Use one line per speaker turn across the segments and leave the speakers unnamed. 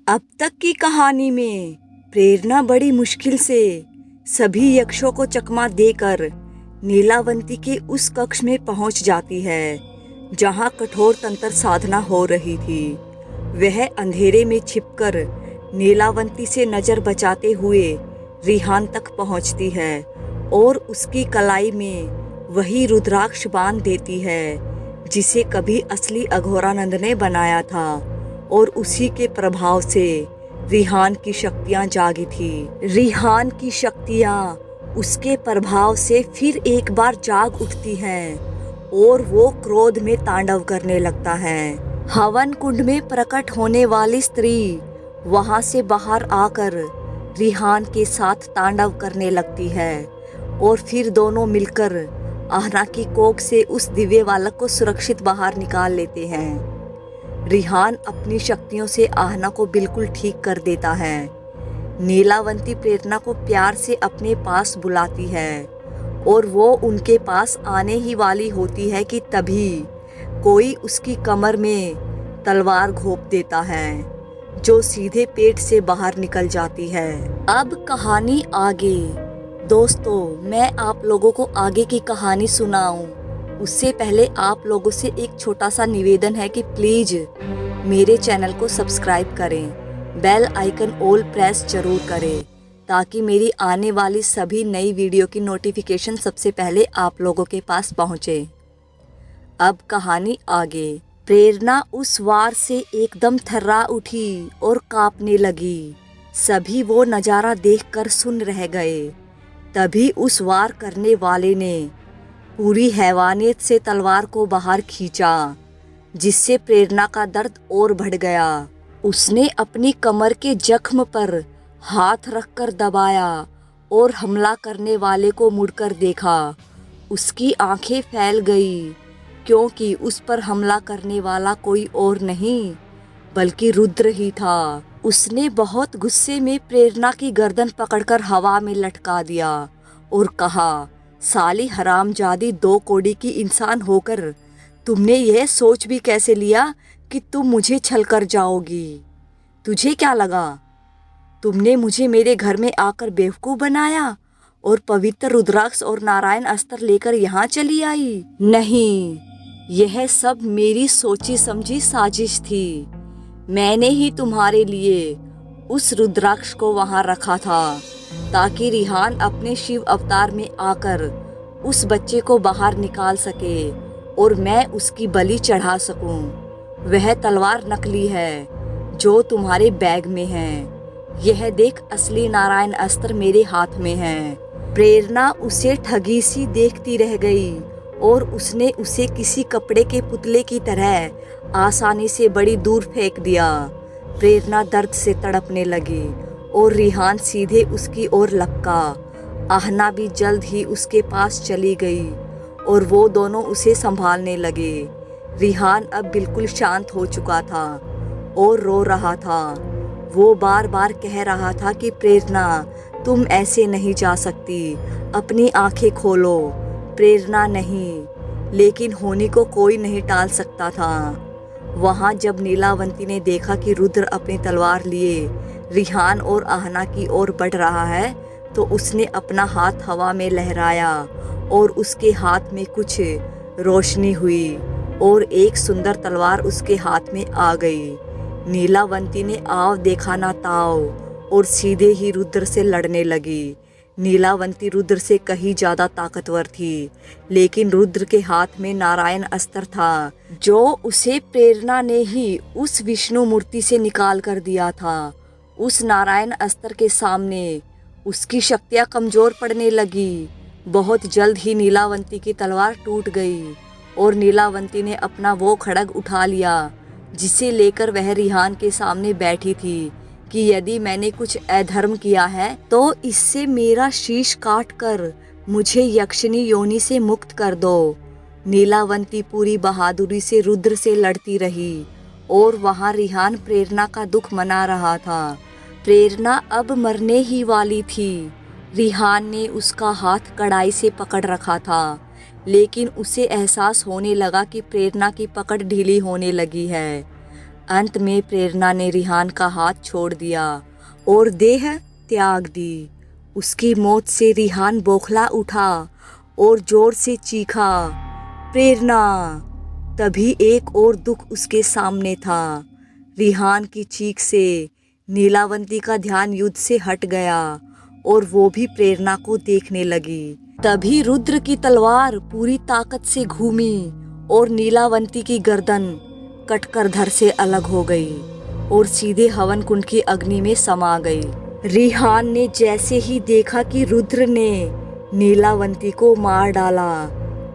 अब तक की कहानी में प्रेरणा बड़ी मुश्किल से सभी यक्षों को चकमा देकर नीलावंती के उस कक्ष में पहुंच जाती है जहां कठोर तंत्र साधना हो रही थी। वह अंधेरे में छिपकर नीलावंती से नजर बचाते हुए रिहान तक पहुंचती है और उसकी कलाई में वही रुद्राक्ष बांध देती है जिसे कभी असली अघोरानंद ने बनाया था, और उसी के प्रभाव से रिहान की शक्तियां जागी थी। रिहान की शक्तियां उसके प्रभाव से फिर एक बार जाग उठती हैं और वो क्रोध में तांडव करने लगता है। हवन कुंड में प्रकट होने वाली स्त्री वहां से बाहर आकर रिहान के साथ तांडव करने लगती है और फिर दोनों मिलकर आहना की कोख से उस दिव्य बालक को सुरक्षित बाहर निकाल लेते हैं। रिहान अपनी शक्तियों से आहना को बिल्कुल ठीक कर देता है। नीलावंती प्रेरणा को प्यार से अपने पास बुलाती है और वो उनके पास आने ही वाली होती है कि तभी कोई उसकी कमर में तलवार घोंप देता है जो सीधे पेट से बाहर निकल जाती है। अब कहानी आगे। दोस्तों, मैं आप लोगों को आगे की कहानी सुनाऊं उससे पहले आप लोगों से एक छोटा सा निवेदन है कि प्लीज मेरे चैनल को सब्सक्राइब करें, बेल आइकन ऑल प्रेस जरूर करें ताकि मेरी आने वाली सभी नई वीडियो की नोटिफिकेशन सबसे पहले आप लोगों के पास पहुंचे। अब कहानी आगे। प्रेरणा उस वार से एकदम थर्रा उठी और कांपने लगी। सभी वो नज़ारा देखकर सुन रह गए। तभी उस वार करने वाले ने पूरी हैवानियत से तलवार को बाहर खींचा जिससे प्रेरणा का दर्द और बढ़ गया। उसने अपनी कमर के जख्म पर हाथ रखकर दबाया और हमला करने वाले को मुड़कर देखा। उसकी आंखें फैल गई क्योंकि उस पर हमला करने वाला कोई और नहीं बल्कि रुद्र ही था। उसने बहुत गुस्से में प्रेरणा की गर्दन पकड़कर हवा में लटका दिया और कहा, साली हरामजादी, 2 कौड़ी की इंसान होकर तुमने यह सोच भी कैसे लिया कि तुम मुझे छल कर जाओगी? तुझे क्या लगा तुमने मुझे मेरे घर में आकर बेवकूफ़ बनाया और पवित्र रुद्राक्ष और नारायण अस्त्र लेकर यहाँ चली आई? नहीं, यह सब मेरी सोची समझी साजिश थी। मैंने ही तुम्हारे लिए उस रुद्राक्ष को वहाँ रखा था ताकि रिहान अपने शिव अवतार में आकर उस बच्चे को बाहर निकाल सके और मैं उसकी बलि चढ़ा सकूं। वह तलवार नकली है जो तुम्हारे बैग में है। यह देख, असली नारायण अस्त्र मेरे हाथ में है। प्रेरणा उसे ठगी सी देखती रह गई और उसने उसे किसी कपड़े के पुतले की तरह आसानी से बड़ी दूर फेंक दिया। प्रेरणा दर्द से तड़पने लगी और रिहान सीधे उसकी ओर लपका। आहना भी जल्द ही उसके पास चली गई और वो दोनों उसे संभालने लगे। रिहान अब बिल्कुल शांत हो चुका था और रो रहा था। वो बार बार कह रहा था कि प्रेरणा, तुम ऐसे नहीं जा सकती, अपनी आंखें खोलो। प्रेरणा नहीं, लेकिन होनी को कोई नहीं टाल सकता था। वहाँ जब नीलावंती ने देखा कि रुद्र अपनी तलवार लिए रिहान और आहना की ओर बढ़ रहा है तो उसने अपना हाथ हवा में लहराया और उसके हाथ में कुछ रोशनी हुई और एक सुंदर तलवार उसके हाथ में आ गई। नीलावंती ने आव देखा ना ताव और सीधे ही रुद्र से लड़ने लगी। नीलावंती रुद्र से कहीं ज़्यादा ताकतवर थी, लेकिन रुद्र के हाथ में नारायण अस्त्र था जो उसे प्रेरणा ने ही उस विष्णु मूर्ति से निकाल कर दिया था। उस नारायण अस्त्र के सामने उसकी शक्तियाँ कमज़ोर पड़ने लगी। बहुत जल्द ही नीलावंती की तलवार टूट गई और नीलावंती ने अपना वो खड्ग उठा लिया जिसे लेकर वह रिहान के सामने बैठी थी कि यदि मैंने कुछ अधर्म किया है तो इससे मेरा शीश काट कर मुझे यक्षिणी योनि से मुक्त कर दो। नीलावंती पूरी बहादुरी से रुद्र से लड़ती रही और वहाँ रिहान प्रेरणा का दुख मना रहा था। प्रेरणा अब मरने ही वाली थी। रिहान ने उसका हाथ कड़ाई से पकड़ रखा था, लेकिन उसे एहसास होने लगा कि प्रेरणा की पकड़ ढीली होने लगी है। अंत में प्रेरणा ने रिहान का हाथ छोड़ दिया और देह त्याग दी। उसकी मौत से रिहान बौखला उठा और जोर से चीखा, प्रेरणा। तभी एक और दुख उसके सामने था। रिहान की चीख से नीलावंती का ध्यान युद्ध से हट गया और वो भी प्रेरणा को देखने लगी। तभी रुद्र की तलवार पूरी ताकत से घूमी और नीलावंती की गर्दन कटकर धड़ से अलग हो गई और सीधे हवन कुंड की अग्नि में समा गई। रिहान ने जैसे ही देखा कि रुद्र ने नीलावंती को मार डाला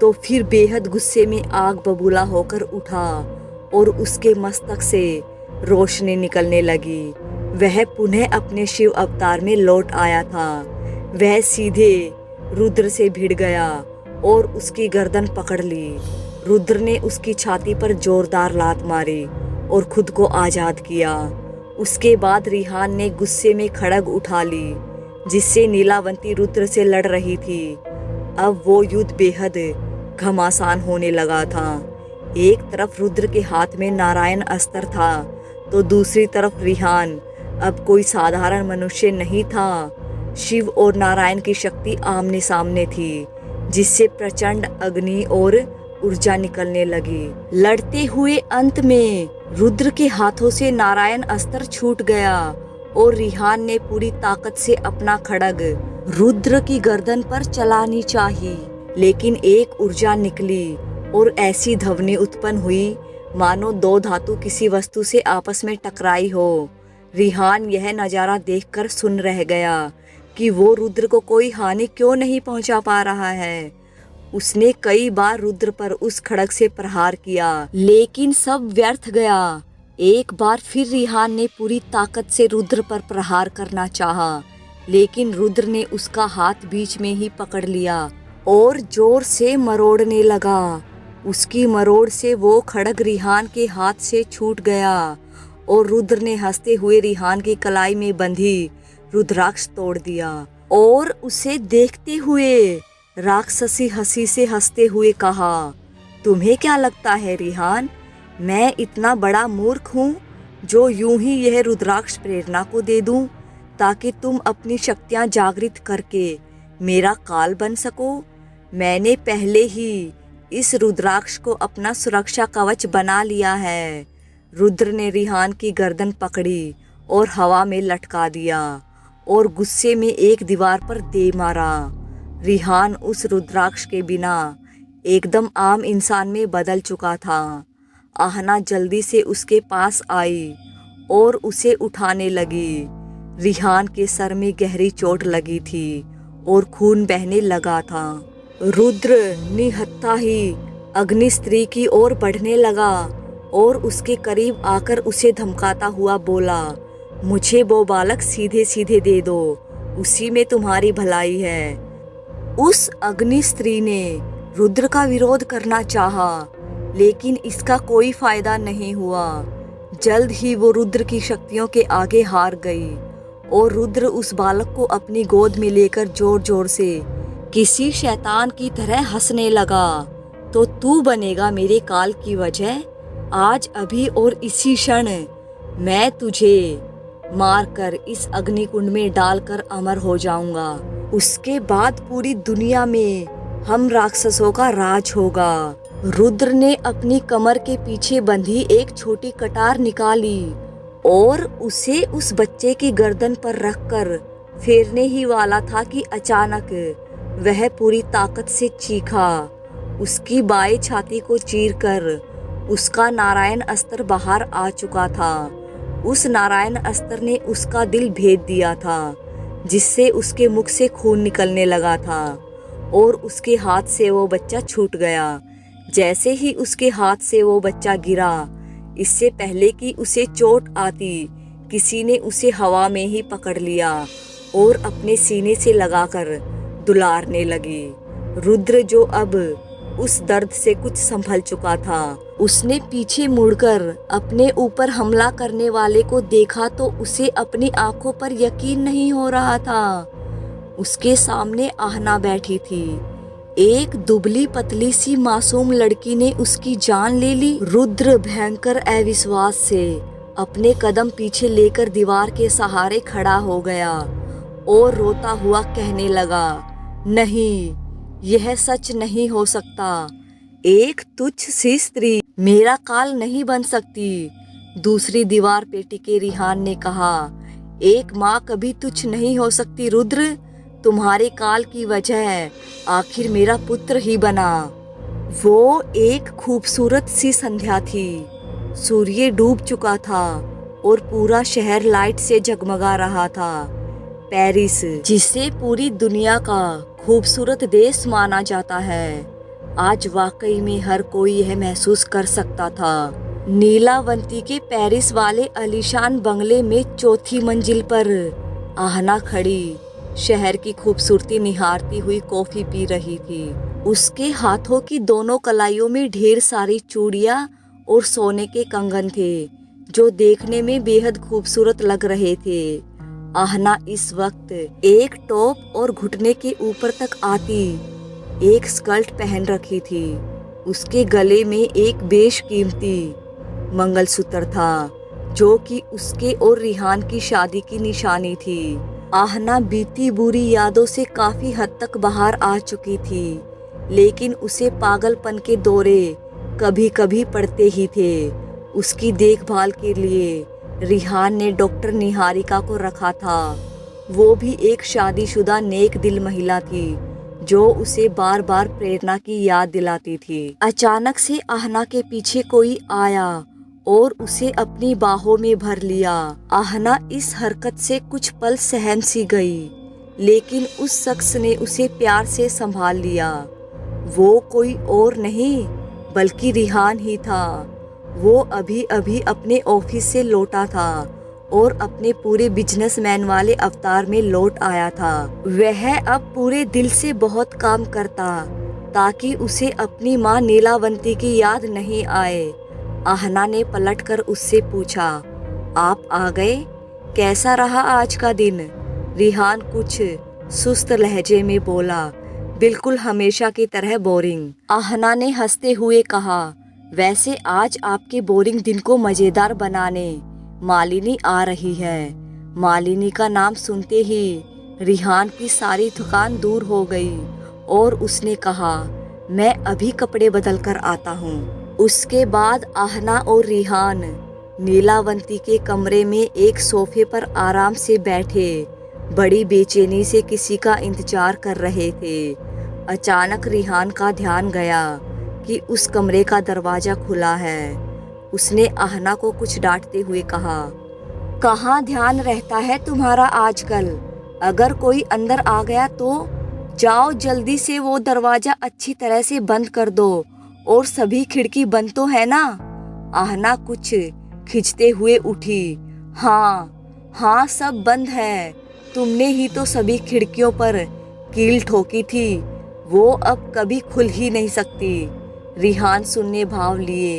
तो फिर बेहद गुस्से में आग बबूला होकर उठा और उसके मस्तक से रोशनी निकलने लगी। वह पुनः अपने शिव अवतार में लौट आया था। वह सीधे रुद्र से भिड़ गया और उसकी गर्दन पकड़ ली। रुद्र ने उसकी छाती पर जोरदार लात मारी और खुद को आजाद किया। उसके बाद रिहान ने गुस्से में खड्ग उठा ली जिससे नीलावंती रुद्र से लड़ रही थी। अब वो युद्ध बेहद घमासान होने लगा था। एक तरफ रुद्र के हाथ में नारायण अस्त्र था तो दूसरी तरफ रिहान अब कोई साधारण मनुष्य नहीं था। शिव और नारायण की शक्ति आमने सामने थी जिससे प्रचंड अग्नि और ऊर्जा निकलने लगी। लड़ते हुए अंत में रुद्र के हाथों से नारायण अस्त्र छूट गया और रिहान ने पूरी ताकत से अपना खड्ग रुद्र की गर्दन पर चलानी चाहिए, लेकिन एक ऊर्जा निकली और ऐसी ध्वनि उत्पन्न हुई मानो दो धातु किसी वस्तु से आपस में टकराई हो। रिहान यह नजारा देखकर सुन रह गया कि वो रुद्र को कोई हानि क्यों नहीं पहुंचा पा रहा है। उसने कई बार रुद्र पर उस खड्ग से प्रहार किया लेकिन सब व्यर्थ गया। एक बार फिर रिहान ने पूरी ताकत से रुद्र पर प्रहार करना चाहा, लेकिन रुद्र ने उसका हाथ बीच में ही पकड़ लिया और जोर से मरोड़ने लगा। उसकी मरोड़ से वो खड्ग रिहान के हाथ से छूट गया और रुद्र ने हंसते हुए रिहान की कलाई में बंधी रुद्राक्ष तोड़ दिया और उसे देखते हुए राक्षसी हंसी से हंसते हुए कहा, तुम्हें क्या लगता है रिहान, मैं इतना बड़ा मूर्ख हूँ जो यूं ही यह रुद्राक्ष प्रेरणा को दे दूं ताकि तुम अपनी शक्तियाँ जागृत करके मेरा काल बन सको। मैंने पहले ही इस रुद्राक्ष को अपना सुरक्षा कवच बना लिया है। रुद्र ने रिहान की गर्दन पकड़ी और हवा में लटका दिया और गुस्से में एक दीवार पर दे मारा। रिहान उस रुद्राक्ष के बिना एकदम आम इंसान में बदल चुका था। आहना जल्दी से उसके पास आई और उसे उठाने लगी। रिहान के सर में गहरी चोट लगी थी और खून बहने लगा था। रुद्र निहत्था ही अग्नि स्त्री की ओर बढ़ने लगा और उसके करीब आकर उसे धमकाता हुआ बोला, मुझे वो बालक सीधे सीधे दे दो, उसी में तुम्हारी भलाई है। उस अग्नि स्त्री ने रुद्र का विरोध करना चाहा, लेकिन इसका कोई फायदा नहीं हुआ। जल्द ही वो रुद्र की शक्तियों के आगे हार गई और रुद्र उस बालक को अपनी गोद में लेकर जोर जोर से किसी शैतान की तरह हंसने लगा। तो तू बनेगा मेरे काल की वजह, आज अभी और इसी क्षण मैं तुझे मारकर इस अग्निकुंड में डालकर अमर हो जाऊंगा। उसके बाद पूरी दुनिया में हम राक्षसों का राज होगा। रुद्र ने अपनी कमर के पीछे बंधी एक छोटी कटार निकाली और उसे उस बच्चे की गर्दन पर रखकर फेरने ही वाला था कि अचानक वह पूरी ताकत से चीखा। उसकी बाएं छाती को चीरकर उसका नारायण अस्त्र बाहर आ चुका था। उस नारायण अस्त्र ने उसका दिल भेद दिया था, जिससे उसके मुख से खून निकलने लगा था और उसके हाथ से वो बच्चा छूट गया। जैसे ही उसके हाथ से वो बच्चा गिरा, इससे पहले कि उसे चोट आती, किसी ने उसे हवा में ही पकड़ लिया और अपने सीने से लगाकर दुलारने लगी। रुद्र जो अब उस दर्द से कुछ संभल चुका था, उसने पीछे मुड़कर अपने ऊपर हमला करने वाले को देखा तो उसे अपनी आंखों पर यकीन नहीं हो रहा था। उसके सामने आहना बैठी थी। एक दुबली पतली सी मासूम लड़की ने उसकी जान ले ली। रुद्र भयंकर अविश्वास से अपने कदम पीछे लेकर दीवार के सहारे खड़ा हो गया और रोता हुआ कहने लगा, नहीं, यह सच नहीं हो सकता। एक तुच्छ सी स्त्री मेरा काल नहीं बन सकती। दूसरी दीवार पे टिके रिहान ने कहा, एक माँ कभी तुच्छ नहीं हो सकती रुद्र। तुम्हारे काल की वजह आखिर मेरा पुत्र ही बना। वो एक खूबसूरत सी संध्या थी। सूर्य डूब चुका था और पूरा शहर लाइट से जगमगा रहा था। पेरिस, जिसे पूरी दुनिया का खूबसूरत देश माना जाता है, आज वाकई में हर कोई यह महसूस कर सकता था। नीलावंती के पेरिस वाले आलीशान बंगले में चौथी मंजिल पर आहना खड़ी शहर की खूबसूरती निहारती हुई कॉफी पी रही थी। उसके हाथों की दोनों कलाइयों में ढेर सारी चूड़ियां और सोने के कंगन थे जो देखने में बेहद खूबसूरत लग रहे थे। आहना इस वक्त एक टॉप और घुटने के ऊपर तक आती एक स्कर्ट पहन रखी थी। उसके गले में एक बेशकीमती मंगलसूत्र था जो कि उसके और रिहान की शादी की निशानी थी। आहना बीती बुरी यादों से काफी हद तक बाहर आ चुकी थी, लेकिन उसे पागलपन के दौरे कभी कभी पड़ते ही थे। उसकी देखभाल के लिए रिहान ने डॉक्टर निहारिका को रखा था। वो भी एक शादीशुदा नेक दिल महिला थी जो उसे बार बार प्रेरणा की याद दिलाती थी। अचानक से आहना के पीछे कोई आया और उसे अपनी बाहों में भर लिया। आहना इस हरकत से कुछ पल सहम सी गई, लेकिन उस शख्स ने उसे प्यार से संभाल लिया। वो कोई और नहीं बल्कि रिहान ही था। वो अभी अभी अपने ऑफिस से लौटा था और अपने पूरे बिजनेसमैन वाले अवतार में लौट आया था। वह अब पूरे दिल से बहुत काम करता ताकि उसे अपनी माँ नीलावंती की याद नहीं आए। आहना ने पलटकर उससे पूछा, आप आ गए? कैसा रहा आज का दिन? रिहान कुछ सुस्त लहजे में बोला, बिल्कुल हमेशा की तरह बोरिंग। आहना ने हंसते हुए कहा, वैसे आज आपके बोरिंग दिन को मजेदार बनाने मालिनी आ रही है। मालिनी का नाम सुनते ही रिहान की सारी थकान दूर हो गई और उसने कहा, मैं अभी कपड़े बदल कर आता हूँ। उसके बाद आहना और रिहान नीलावंती के कमरे में एक सोफे पर आराम से बैठे बड़ी बेचैनी से किसी का इंतजार कर रहे थे। अचानक रिहान का ध्यान गया कि उस कमरे का दरवाजा खुला है। उसने आहना को कुछ डांटते हुए कहा, कहाँ ध्यान रहता है तुम्हारा आजकल? अगर कोई अंदर आ गया तो जाओ जल्दी से वो दरवाजा अच्छी तरह से बंद कर दो और सभी खिड़की बंद तो है ना? आहना कुछ खिंचते हुए उठी। हाँ, सब बंद है। तुमने ही तो सभी खिड़कियों पर कील ठोकी थी, वो अब कभी खुल ही नहीं सकती। रिहान सुनने भाव लिए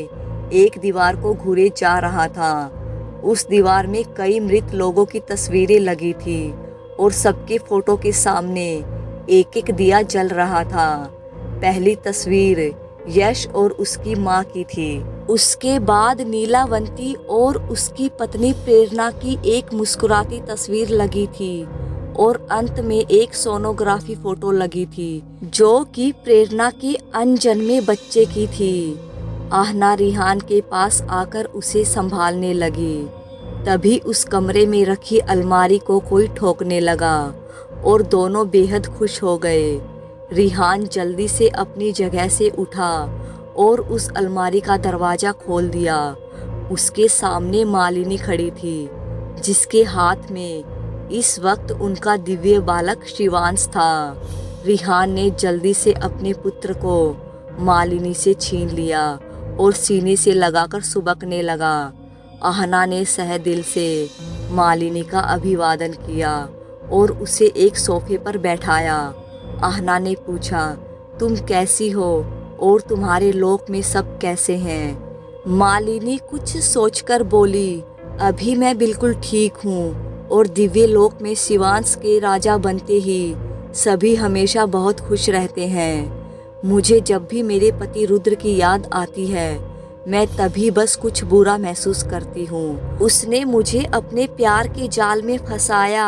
एक दीवार को घूरे जा रहा था। उस दीवार में कई मृत लोगों की तस्वीरें लगी थी और सबके फोटो के सामने एक एक दिया जल रहा था। पहली तस्वीर यश और उसकी माँ की थी। उसके बाद नीलावंती और उसकी पत्नी प्रेरणा की एक मुस्कुराती तस्वीर लगी थी और अंत में एक सोनोग्राफी फोटो लगी थी जो कि प्रेरणा की अनजन्मे बच्चे की थी। आहना रिहान के पास आकर उसे संभालने लगी। तभी उस कमरे में रखी अलमारी को कोई ठोकने लगा और दोनों बेहद खुश हो गए। रिहान जल्दी से अपनी जगह से उठा और उस अलमारी का दरवाजा खोल दिया। उसके सामने मालिनी खड़ी थी जिसके हाथ में इस वक्त उनका दिव्य बालक शिवांश था। रिहान ने जल्दी से अपने पुत्र को मालिनी से छीन लिया और सीने से लगाकर सुबकने लगा। आहना ने सहदिल से मालिनी का अभिवादन किया और उसे एक सोफे पर बैठाया। आहना ने पूछा, तुम कैसी हो और तुम्हारे लोक में सब कैसे हैं? मालिनी कुछ सोचकर बोली, अभी मैं बिल्कुल ठीक हूँ और दिव्य लोक में शिवांश के राजा बनते ही सभी हमेशा बहुत खुश रहते हैं। मुझे जब भी मेरे पति रुद्र की याद आती है मैं तभी बस कुछ बुरा महसूस करती हूँ। उसने मुझे अपने प्यार के जाल में फंसाया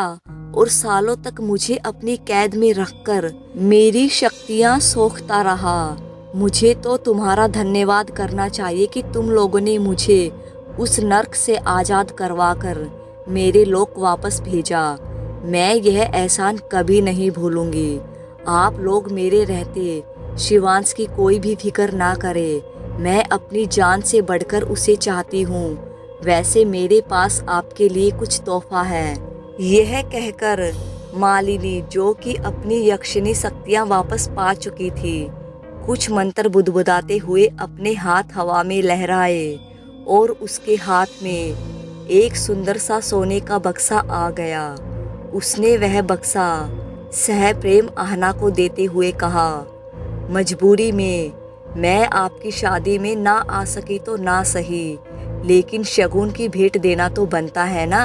और सालों तक मुझे अपनी कैद में रखकर मेरी शक्तियाँ सोखता रहा। मुझे तो तुम्हारा धन्यवाद करना चाहिए कि तुम लोगों ने मुझे उस नर्क से आज़ाद करवाकर मेरे लोक वापस भेजा। मैं यह एहसान कभी नहीं भूलूंगी। आप लोग मेरे रहते शिवांश की कोई भी फिक्र ना करे। मैं अपनी जान से बढ़कर उसे चाहती हूँ। वैसे मेरे पास आपके लिए कुछ तोहफा है। यह कहकर मालिनी, जो कि अपनी यक्षिणी शक्तियाँ वापस पा चुकी थी, कुछ मंत्र बुदबुदाते हुए अपने हाथ हवा में लहराए और उसके हाथ में एक सुंदर सा सोने का बक्सा आ गया। उसने वह बक्सा सह प्रेम आहना को देते हुए कहा, मजबूरी में मैं आपकी शादी में ना आ सकी तो ना सही, लेकिन शगुन की भेंट देना तो बनता है ना।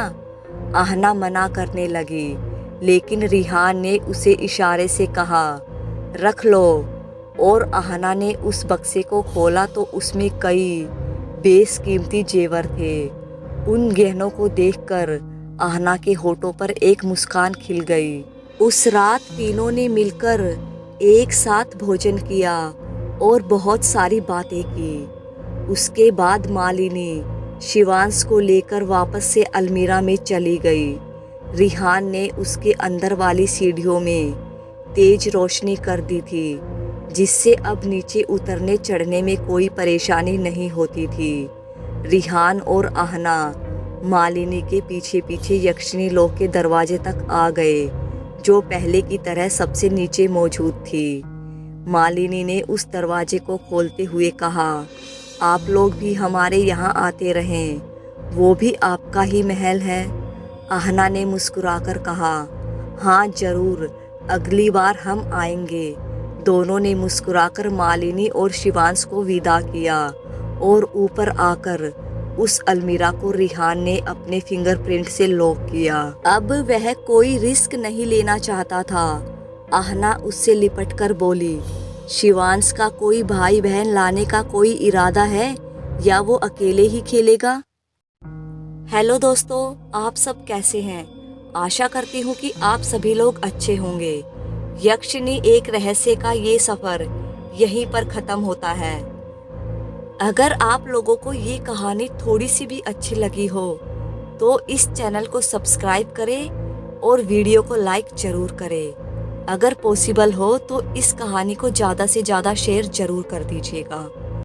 आहना मना करने लगी, लेकिन रिहान ने उसे इशारे से कहा, रख लो। और आहना ने उस बक्से को खोला तो उसमें कई बेशकीमती जेवर थे। उन गहनों को देखकर आहना के होठों पर एक मुस्कान खिल गई। उस रात तीनों ने मिलकर एक साथ भोजन किया और बहुत सारी बातें की। उसके बाद मालिनी शिवांश को लेकर वापस से अलमीरा में चली गई। रिहान ने उसके अंदर वाली सीढ़ियों में तेज रोशनी कर दी थी, जिससे अब नीचे उतरने चढ़ने में कोई परेशानी नहीं होती थी। रिहान और आहना मालिनी के पीछे पीछे यक्षिणी लोक के दरवाजे तक आ गए, जो पहले की तरह सबसे नीचे मौजूद थी। मालिनी ने उस दरवाजे को खोलते हुए कहा, आप लोग भी हमारे यहाँ आते रहें, वो भी आपका ही महल है। आहना ने मुस्कुराकर कहा, हाँ जरूर, अगली बार हम आएंगे। दोनों ने मुस्कुराकर मालिनी और शिवांश को विदा किया और ऊपर आकर उस अलमीरा को रिहान ने अपने फिंगरप्रिंट से लॉक किया। अब वह कोई रिस्क नहीं लेना चाहता था। आहना उससे लिपटकर बोली, शिवांश का कोई भाई बहन लाने का कोई इरादा है या वो अकेले ही खेलेगा? हेलो दोस्तों, आप सब कैसे हैं? आशा करती हूँ कि आप सभी लोग अच्छे होंगे। यक्षिणी एक रहस्य का ये सफर यहीं पर खत्म होता है। अगर आप लोगों को ये कहानी थोड़ी सी भी अच्छी लगी हो तो इस चैनल को सब्सक्राइब करें और वीडियो को लाइक जरूर करें। अगर पॉसिबल हो तो इस कहानी को ज़्यादा से ज़्यादा शेयर जरूर कर दीजिएगा।